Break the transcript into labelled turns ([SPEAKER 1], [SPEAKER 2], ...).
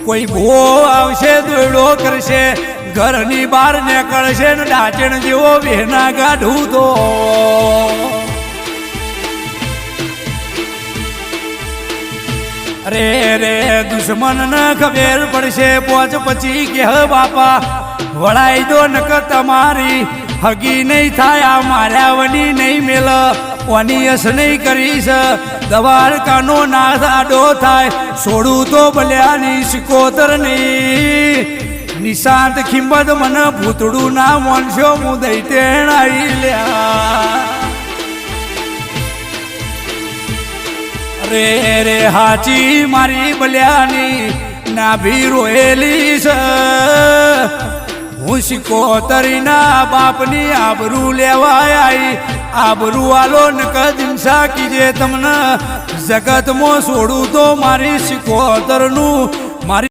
[SPEAKER 1] કોઈ ભો આવશે દોયડો કરશે ઘરની બહાર નીકળશે ને ડાચણ જેવો વેના કાઢું તો અરે રે દુશ્મન ને ખબર પડશે પોચ પછી કે હ બાપા વળાઈ દો નક તમારી હગી નહીં થાય આ માર્યા વની નહીં મેલ ઓની યસ નહીં કરીશ દવારકાનો નાથ આડો થાય છોડું તો ભલ્યાની સિકોતર નહીં નિશાંત ખિંમત મને ભૂતડું ના મોનશો હું દઈ તેણાઈ લ્યા રે રે હાચી મારી બલ્યાની નાભી રોયેલી છે હું સિકોતરીના બાપની આબરૂ લેવા આવી આબરૂ વાલો નકદિમસા કીજે તમને જગતમાં છોડું તો મારી સિકોતરનું